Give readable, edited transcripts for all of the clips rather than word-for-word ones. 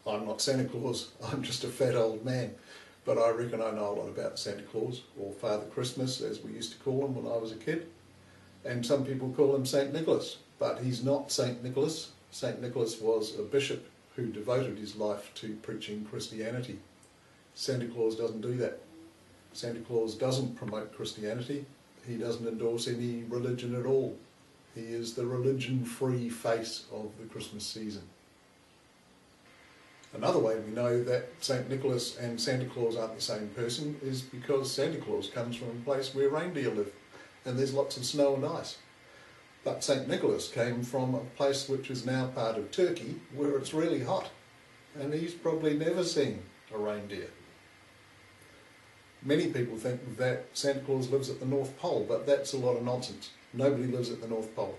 I'm not Santa Claus, I'm just a fat old man. But I reckon I know a lot about Santa Claus, or Father Christmas as we used to call him when I was a kid. And some people call him St. Nicholas, but he's not St. Nicholas. St. Nicholas was a bishop who devoted his life to preaching Christianity. Santa Claus doesn't do that. Santa Claus doesn't promote Christianity. He doesn't endorse any religion at all. He is the religion-free face of the Christmas season. Another way we know that St. Nicholas and Santa Claus aren't the same person is because Santa Claus comes from a place where reindeer live and there's lots of snow and ice. But St. Nicholas came from a place which is now part of Turkey where it's really hot, and he's probably never seen a reindeer. Many people think that Santa Claus lives at the North Pole, but that's a lot of nonsense. Nobody lives at the North Pole.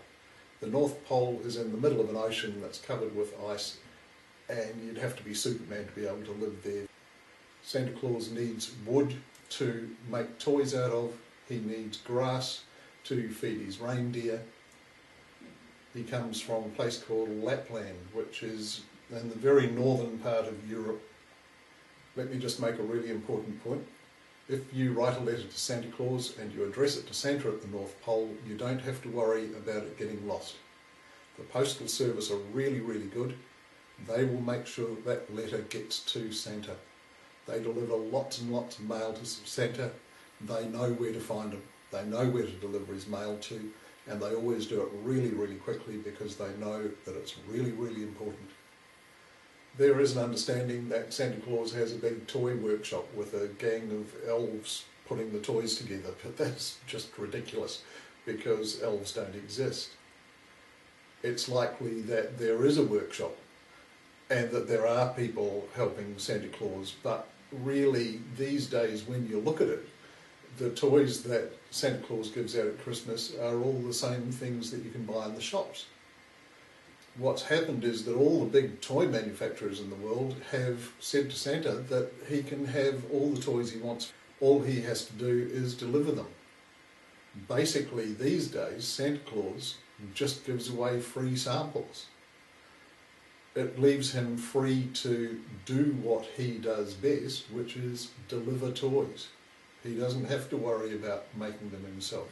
The North Pole is in the middle of an ocean that's covered with ice, and you'd have to be Superman to be able to live there. Santa Claus needs wood to make toys out of, he needs grass to feed his reindeer. He comes from a place called Lapland, which is in the very northern part of Europe. Let me just make a really important point. If you write a letter to Santa Claus and you address it to Santa at the North Pole, you don't have to worry about it getting lost. The postal service are really, really good. They will make sure that letter gets to Santa. They deliver lots and lots of mail to Santa. They know where to find him. They know where to deliver his mail to, and they always do it really, really quickly because they know that it's really, really important. There is an understanding that Santa Claus has a big toy workshop with a gang of elves putting the toys together, but that's just ridiculous because elves don't exist. It's likely that there is a workshop and that there are people helping Santa Claus, but really these days when you look at it, the toys that Santa Claus gives out at Christmas are all the same things that you can buy in the shops. What's happened is that all the big toy manufacturers in the world have said to Santa that he can have all the toys he wants. All he has to do is deliver them. Basically these days Santa Claus just gives away free samples. It leaves him free to do what he does best, which is deliver toys. He doesn't have to worry about making them himself.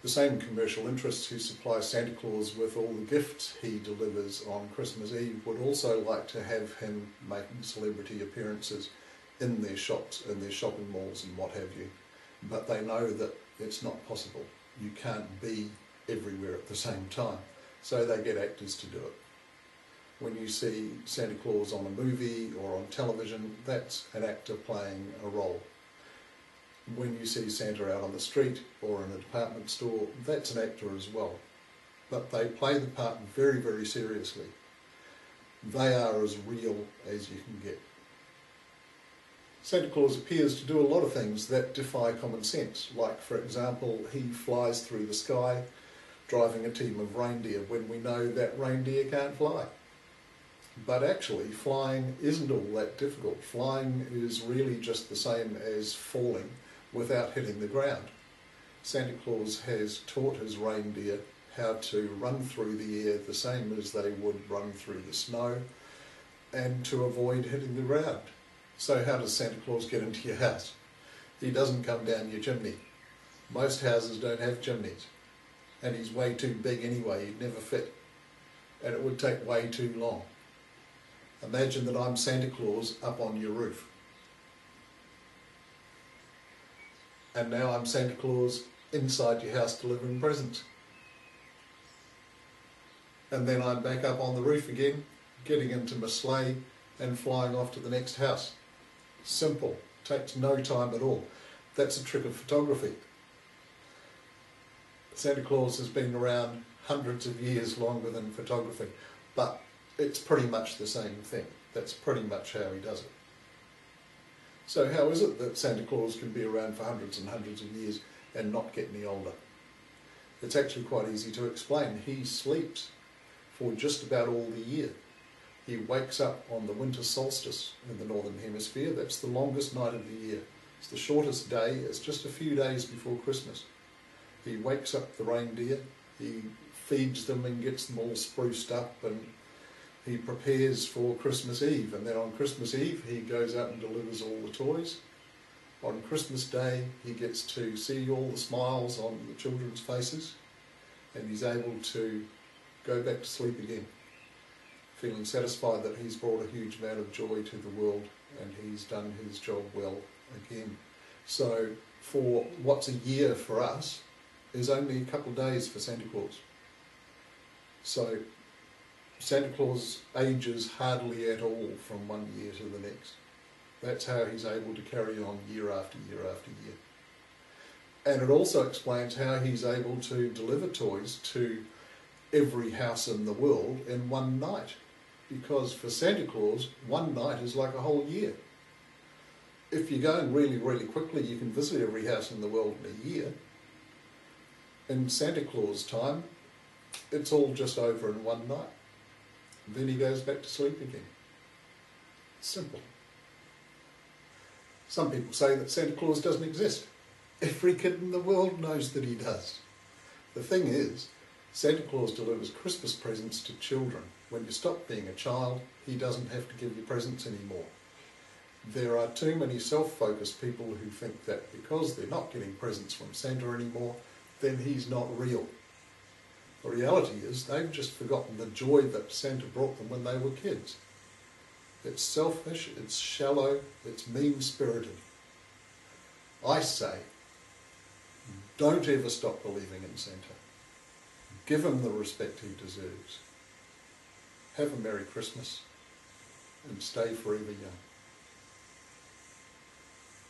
The same commercial interests who supply Santa Claus with all the gifts he delivers on Christmas Eve would also like to have him making celebrity appearances in their shops, in their shopping malls and what have you. But they know that it's not possible. You can't be everywhere at the same time. So they get actors to do it. When you see Santa Claus on a movie or on television, that's an actor playing a role. When you see Santa out on the street or in a department store, that's an actor as well. But they play the part very, very seriously. They are as real as you can get. Santa Claus appears to do a lot of things that defy common sense, like, for example, he flies through the sky driving a team of reindeer when we know that reindeer can't fly. But actually, flying isn't all that difficult. Flying is really just the same as falling without hitting the ground. Santa Claus has taught his reindeer how to run through the air the same as they would run through the snow and to avoid hitting the ground. So how does Santa Claus get into your house? He doesn't come down your chimney. Most houses don't have chimneys, and he's way too big anyway, he'd never fit, and it would take way too long. Imagine that I'm Santa Claus up on your roof. And now I'm Santa Claus inside your house delivering presents. And then I'm back up on the roof again, getting into my sleigh and flying off to the next house. Simple, takes no time at all. That's a trick of photography. Santa Claus has been around hundreds of years longer than photography, but it's pretty much the same thing. That's pretty much how he does it. So how is it that Santa Claus can be around for hundreds and hundreds of years and not get any older? It's actually quite easy to explain. He sleeps for just about all the year. He wakes up on the winter solstice in the northern hemisphere. That's the longest night of the year. It's the shortest day. It's just a few days before Christmas. He wakes up the reindeer. He feeds them and gets them all spruced up and He prepares for Christmas Eve, and then on Christmas Eve he goes out and delivers all the toys. On Christmas Day he gets to see all the smiles on the children's faces, and he's able to go back to sleep again, feeling satisfied that he's brought a huge amount of joy to the world and he's done his job well again. So for what's a year for us is only a couple of days for Santa Claus. So Santa Claus ages hardly at all from one year to the next. That's how he's able to carry on year after year after year. And it also explains how he's able to deliver toys to every house in the world in one night. Because for Santa Claus, one night is like a whole year. If you're going really, really quickly, you can visit every house in the world in a year. In Santa Claus time, it's all just over in one night. Then he goes back to sleep again. Simple. Some people say that Santa Claus doesn't exist. Every kid in the world knows that he does. The thing is, Santa Claus delivers Christmas presents to children. When you stop being a child, he doesn't have to give you presents anymore. There are too many self-focused people who think that because they're not getting presents from Santa anymore, then he's not real. The reality is they've just forgotten the joy that Santa brought them when they were kids. It's selfish, it's shallow, it's mean-spirited. I say, don't ever stop believing in Santa. Give him the respect he deserves. Have a Merry Christmas and stay forever young.